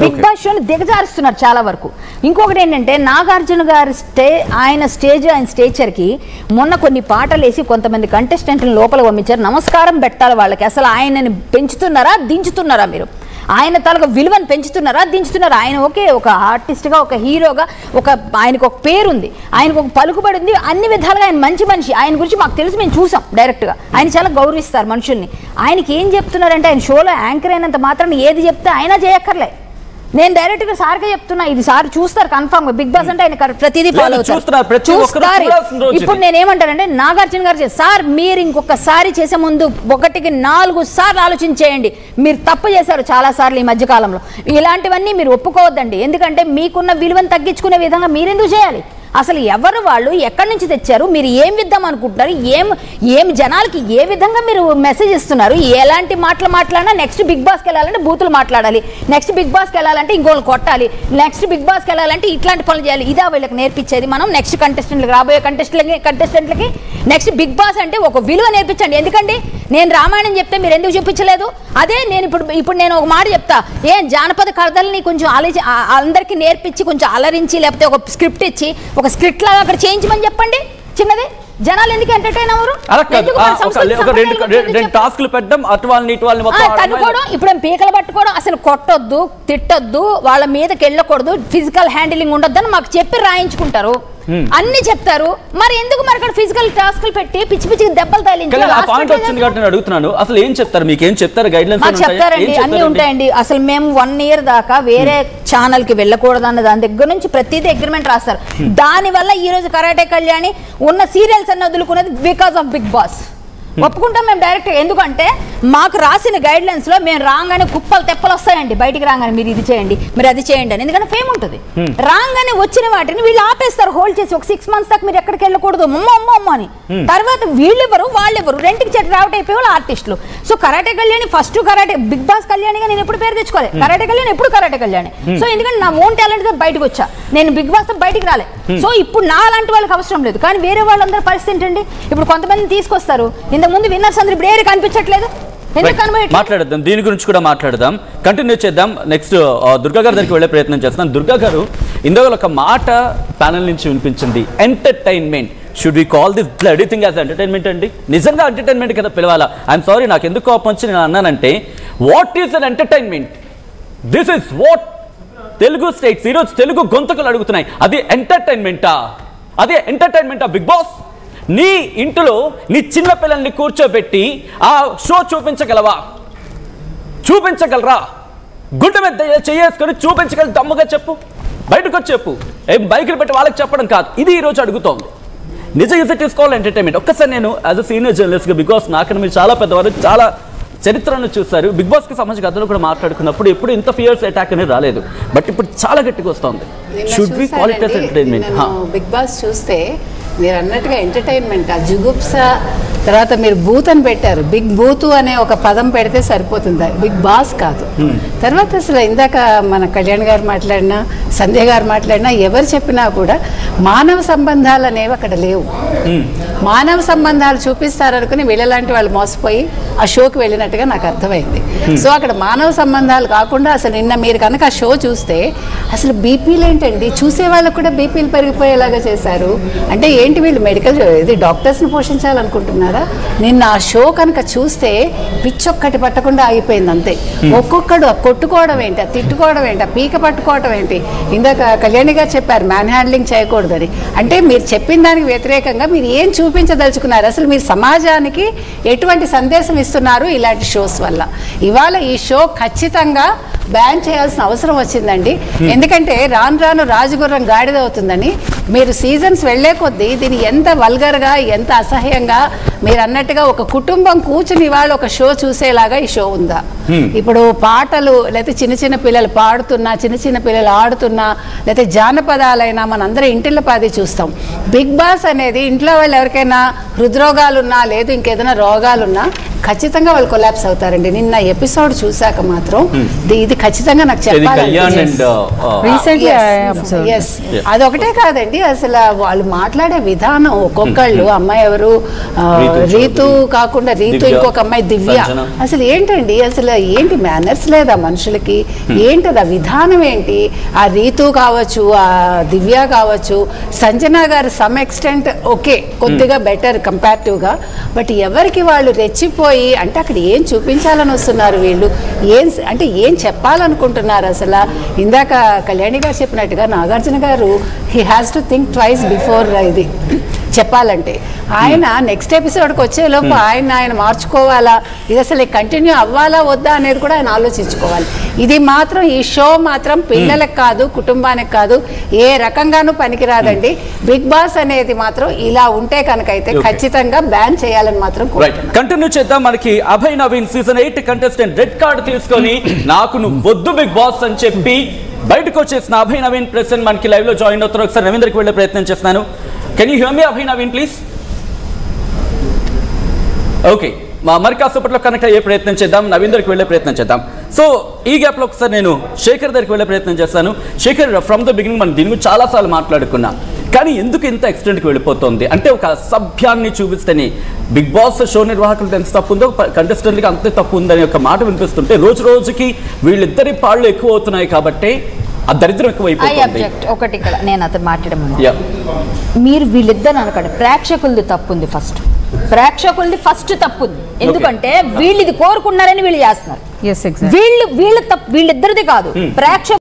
Big boss షోని దిగజారుస్తున్నారు చాలా వరకు. ఇంకొకటి ఏంటంటే నాగార్జున గారి ఆయన స్టేచర్కి మొన్న కొన్ని పాటలు వేసి కొంతమంది కంటెస్టెంట్లను లోపల పంపించారు. నమస్కారం పెట్టాలి వాళ్ళకి. అసలు ఆయనని పెంచుతున్నారా దించుతున్నారా? మీరు ఆయన తలకు విలువను పెంచుతున్నారా దించుతున్నారా? ఆయన ఒక ఆర్టిస్ట్గా, ఒక హీరోగా, ఆయనకు ఒక పేరు ఉంది, ఆయనకు ఒక పలుకుబడి ఉంది, అన్ని విధాలుగా ఆయన మంచి మనిషి. ఆయన గురించి మాకు తెలుసు, మేము చూసాం డైరెక్ట్గా. ఆయన చాలా గౌరవిస్తారు మనుషుల్ని. ఆయనకి ఏం చెప్తున్నారంటే ఆయన షోలో యాంకర్ అయినంత మాత్రం ఏది చెప్తే ఆయన చేయక్కర్లే. నేను డైరెక్ట్ గా సార్కే చెప్తున్నా, ఇది సార్ చూస్తారు కన్ఫర్మ్. బిగ్ బాస్ అంటే ఆయన ప్రతిదీ ఫాలో అవుతారు. ఇప్పుడు నేను ఏమంటానంటే నాగార్జున గారు సార్ మీరు ఇంకొకసారి చేసే ముందు 1కి 4 సార్లు ఆలోచించేయండి. మీరు తప్పు చేశారు చాలా సార్లు ఈ మధ్య కాలంలో. ఇలాంటివన్నీ మీరు ఒప్పుకోవద్దండి. ఎందుకంటే మీకున్న విలువను తగ్గించుకునే విధంగా మీరెందుకు చేయాలి? అసలు ఎవరు వాళ్ళు, ఎక్కడి నుంచి తెచ్చారు, మీరు ఏం విద్దాం అనుకుంటున్నారు, ఏం జనాలకి ఏ విధంగా మీరు మెసేజ్ ఇస్తున్నారు? ఎలాంటి మాటలు మాట్లాడినా నెక్స్ట్ బిగ్ బాస్కి వెళ్ళాలంటే బూతులు మాట్లాడాలి, నెక్స్ట్ బిగ్ బాస్కి వెళ్ళాలంటే ఇంకోళ్ళు కొట్టాలి, నెక్స్ట్ బిగ్ బాస్కి వెళ్ళాలంటే ఇట్లాంటి పనులు చేయాలి. ఇదా వీళ్ళకి నేర్పించేది? మనం నెక్స్ట్ కంటెస్టెంట్లకి, రాబోయే కంటెస్టెంట్లకి నెక్స్ట్ బిగ్ బాస్ అంటే ఒక విలువ నేర్పించండి. ఎందుకండి నేను రామాయణం చెప్తే మీరు ఎందుకు చూపించలేదు? అదే నేను ఇప్పుడు నేను ఒక మాట చెప్తా, జానపద కథల్ని కొంచెం అందరికీ నేర్పించి కొంచెం అలరించి, లేకపోతే ఒక స్క్రిప్ట్ ఇచ్చి ఒక స్క్రిప్ట్ లాగా అక్కడ చేయించమని చెప్పండి. చిన్నదే జనాలు ఎందుకు ఎంటర్టైన్ అవ్వరు? ఇప్పుడు పీకలు పట్టుకోవడం, అసలు కొట్టొద్దు, తిట్టొద్దు, వాళ్ళ మీదకి వెళ్ళకూడదు, ఫిజికల్ హ్యాండిలింగ్ ఉండొద్దు అని మాకు చెప్పి రాయించుకుంటారు, అన్ని చెప్తారు. మరి ఎందుకు మరి అక్కడ ఫిజికల్ టాస్క్లు పెట్టి పిచ్చి పిచ్చి దెబ్బలు అడుగుతున్నాను. అసలు ఏం చెప్తారు? మీకు ఏం చెప్తారు? గైడ్లైన్స్ చెప్తారండి, అన్ని ఉంటాయండి. అసలు మేము 1 ఇయర్ దాకా వేరే ఛానల్ కి వెళ్ళకూడదు అన్న దాని దగ్గర నుంచి ప్రతిదీ అగ్రిమెంట్ రాస్తారు. దాని వల్ల ఈ రోజు కరాటే కళ్యాణి ఉన్న సీరియల్స్ అన్ని వదులుకునేది బికాస్ ఆఫ్ బిగ్ బాస్. ఒప్పుకుంటాం మేము డైరెక్ట్. ఎందుకంటే మాకు రాసిన గైడ్ లైన్స్ లో మేము రాగానే కుప్పలు తెప్పలు వస్తాయండి బయటికి రాగానే, మీరు ఇది చేయండి, మీరు అది చేయండి అని. ఎందుకంటే ఫేమ్ ఉంటుంది. రాగానే వచ్చిన వాటిని వీళ్ళు ఆపేస్తారు, హోల్డ్ చేసి ఒక 6 months దాకా మీరు ఎక్కడికి వెళ్ళకూడదు అమ్మ అని. తర్వాత వీళ్ళెవరు వాళ్ళెవరు రెంట్కి చెట్టు రావట్ అయిపోయి వాళ్ళు ఆర్టిస్టులు. So karate Kalyani first karate Bigg Boss కళ్యాణిగా నేను ఎప్పుడు పేరు తెచ్చుకోవాలి. కరాటే కళ్యాణి ఎప్పుడు కరాటే కళ్యాణి. సో ఎందుకంటే నా ఓన్ టాలెంట్ తో బయటకు వచ్చా, నేను బిగ్ బాస్ తో బయటికి రాలే. సో ఇప్పుడు నా లాంటి వాళ్ళకి అవసరం లేదు. కానీ వేరే వాళ్ళందరూ పరిస్థితి ఏంటండి, ఇప్పుడు కొంతమంది తీసుకొస్తారు, ముందు విన్నర్స్ అందరూ ఇప్పుడు ఏరి కనిపించట్లేదు. మాట్లాడదాం, దీని గురించి కూడా మాట్లాడదాం, కంటిన్యూ చేద్దాం. నెక్స్ట్ దుర్గా గారి దగ్గరికి వెళ్ళే ప్రయత్నం చేస్తున్నాం. దుర్గా గారు ఇందులో ఒక మాట ప్యానల్ నుంచి వినిపించింది, entertainment. Should we call this bloody thing as entertainment అండి? నిజంగా ఎంటర్టైన్మెంట్ కదా పిలవాలా? ఐఎమ్ సారీ, నాకు ఎందుకు కోపం వచ్చి నేను అన్నానంటే, what is unentertainment? This is what Telugu states ఈరోజు తెలుగు గొంతుకులు అడుగుతున్నాయి. అది ఎంటర్టైన్మెంటా? అదే ఎంటర్టైన్మెంటా బిగ్ బాస్? నీ ఇంట్లో నీ చిన్న పిల్లల్ని కూర్చోబెట్టి ఆ షో చూపించగలరా? గుడ్డ మీద చేసుకొని చూపించగల దమ్ముగా చెప్పు, బయటకు వచ్చి చెప్పు. ఏం బైకులు పెట్టి వాళ్ళకి చెప్పడం కాదు. ఇది ఈరోజు అడుగుతోంది. నిజం is it is called entertainment. ఒక్కసారి నేను యాజ్ అ సీనియర్ జర్నలిస్ట్గా, బికాస్ నాకన్నా మీరు చాలా పెద్దవారు, చాలా చరిత్రను చూస్తారు. బిగ్ బాస్కి సంబంధించిన కథలు కూడా మాట్లాడుకున్నప్పుడు ఎప్పుడు ఇంత ఫియర్స్ అటాక్ అనేది రాలేదు. బట్ ఇప్పుడు చాలా గట్టిగా వస్తుంది. Should we call it entertainment? Bigg Boss చూస్తే మీరు అన్నట్టుగా ఎంటర్టైన్మెంట్, ఆ జుగుప్స, తర్వాత మీరు బూత్ అని పెట్టారు. బిగ్ బూతు అనే ఒక పదం పెడితే సరిపోతుంది, బిగ్ బాస్ కాదు. తర్వాత అసలు ఇందాక మన కళ్యాణ్ గారు మాట్లాడినా, సంధ్య గారు మాట్లాడినా, ఎవరు చెప్పినా కూడా మానవ సంబంధాలు అనేవి అక్కడ లేవు. మానవ సంబంధాలు చూపిస్తారనుకుని వీళ్ళలాంటి వాళ్ళు మోసపోయి ఆ షోకి వెళ్ళినట్టుగా నాకు అర్థమైంది. సో అక్కడ మానవ సంబంధాలు కాకుండా అసలు నిన్న మీరు కనుక ఆ షో చూస్తే అసలు బీపీలు ఏంటండి, చూసే వాళ్ళకు కూడా బీపీలు పెరిగిపోయేలాగా చేశారు. అంటే ఏంటి వీళ్ళు మెడికల్ ఇది డాక్టర్స్ని పోషించాలనుకుంటున్నారా? నిన్న ఆ షో కనుక చూస్తే పిచ్చొక్కటి పట్టకుండా ఆగిపోయింది అంతే. ఒక్కొక్కడు కొట్టుకోవడం ఏంటి, తిట్టుకోవడం ఏంటి, పీక పట్టుకోవడం ఏంటి. ఇందాక కళ్యాణి గారు చెప్పారు మ్యాన్ హ్యాండ్లింగ్ చేయకూడదని. అంటే మీరు చెప్పిన దానికి వ్యతిరేకంగా మీరు ఏం చూపించదలుచుకున్నారు? అసలు మీరు సమాజానికి ఎటువంటి సందేశం ఇస్తున్నారు ఇలాంటి షోస్ వల్ల? ఇవాళ ఈ షో ఖచ్చితంగా బ్యాన్ చేయాల్సిన అవసరం వచ్చిందండి. ఎందుకంటే రాను రాను రాజగుర్రం గాడిదవుతుందని. మీరు సీజన్స్ వెళ్లే కొద్దీ దీన్ని ఎంత వల్గర్గా, ఎంత అసహ్యంగా, మీరు అన్నట్టుగా ఒక కుటుంబం కూర్చుని ఇవాళ ఒక షో చూసేలాగా ఈ షో ఉందా? ఇప్పుడు పాటలు లేకపోతే చిన్న చిన్న పిల్లలు పాడుతున్నా, చిన్న చిన్న పిల్లలు ఆడుతున్నా, లేకపోతే జానపదాలైనా మనందరం ఇంటిళ్ళ పాది చూస్తాం. బిగ్ బాస్ అనేది ఇంట్లో వాళ్ళు ఎవరికైనా హృద్రోగాలున్నా, లేదు ఇంకేదైనా రోగాలున్నా ఖచ్చితంగా వాళ్ళు కొలాప్స్ అవుతారండి. నిన్న ఎపిసోడ్ చూశాక మాత్రం ఇది ఇది ఖచ్చితంగా నాకు కళ్యాణ్ అండ్ రీసెంట్లీ ఎస్ అదొకటే కాదండి, అసలు వాళ్ళు మాట్లాడే విధానం ఒక్కొక్కళ్ళు, అమ్మాయి ఎవరు రీతు కాకుండా రీతు, ఇంకొక అమ్మాయి దివ్య, అసలు ఏంటండి, అసలు ఏంటి మేనర్స్ లేదా మనుషులకి, ఏంటది ఆ విధానం ఏంటి? ఆ రీతు కావచ్చు, ఆ దివ్య కావచ్చు, సంజన గారు సమ్ ఎక్స్టెంట్ ఓకే, కొద్దిగా బెటర్ కంపారిటివ్గా, బట్ ఎవరికి వాళ్ళు రెచ్చిపోయి, అంటే అక్కడ ఏం చూపించాలని వస్తున్నారు వీళ్ళు, అంటే ఏం చెప్పాలనుకుంటున్నారు అసలు? ఇందాక కళ్యాణి గారు చెప్పినట్టుగా నాగార్జున గారు he has to think twice before ఇది చెప్పాలంటే. ఆయన నెక్స్ట్ ఎపిసోడ్కి వచ్చేలోపు ఆయన మార్చుకోవాలా, ఇది అసలు కంటిన్యూ అవ్వాలా వద్దా అనేది కూడా ఆయన ఆలోచించుకోవాలి. ఇది మాత్రం ఈ షో మాత్రం పిల్లలకు కాదు, కుటుంబానికి కాదు, ఏ రకంగానూ పనికిరాదండి. బిగ్ బాస్ అనేది మాత్రం ఇలా ఉంటే కనుక అయితే ఖచ్చితంగా బ్యాన్ చేయాలని మాత్రం కంటిన్యూ చేద్దాం. మనకి Abhay Naveen season 8 contestant red card తీసుకొని నాకు నువ్వు వద్దు బిగ్ బాస్ అని చెప్పి బయటకు వచ్చేసిన అభయ్ నవీన్ ప్రెసెంట్ మనకి లైవ్ లో జాయిన్ అవుతారు. ఒకసారి రవీంద్రకి వెళ్ళే ప్రయత్నం చేస్తున్నాను. Can you here me Abhay Naveen please? Okay, మరి కాసేపట్లో కనెక్ట్ అయ్యే ప్రయత్నం చేద్దాం, నవీన్ దగ్గరికి వెళ్ళే ప్రయత్నం చేద్దాం. సో ఈ గ్యాప్లో ఒకసారి నేను శేఖర్ దగ్గరికి వెళ్ళే ప్రయత్నం చేస్తాను. శేఖర్, ఫ్రమ్ ద బిగినింగ్ మనం దీని గురించి చాలాసార్లు మాట్లాడుకున్నా, కానీ ఎందుకు ఇంత ఎక్స్టెంట్కి వెళ్ళిపోతుంది? అంటే ఒక సభ్యాన్ని చూపిస్తేనే బిగ్ బాస్ షో నిర్వాహకులకి ఎంత తప్పు ఉందో కంటెస్టెంట్లకి అంతే తప్పు ఉందని ఒక మాట వినిపిస్తుంటే రోజు రోజుకి వీళ్ళిద్దరి పాళ్ళు ఎక్కువ అవుతున్నాయి కాబట్టి ఆ దరిద్రం ఎక్కువైపోతుంది. ఒకటి ఇక్కడ నేను అతను మాట్లాడమని, మీరు వీళ్ళిద్దరు అనకండి, ప్రేక్షకులది తప్పుంది. ప్రేక్షకులది ఫస్ట్ తప్పుంది. ఎందుకంటే వీళ్ళు ఇది కోరుకున్నారని వీళ్ళు చేస్తున్నారు. వీళ్ళిద్దరిది కాదు, ప్రేక్షకులు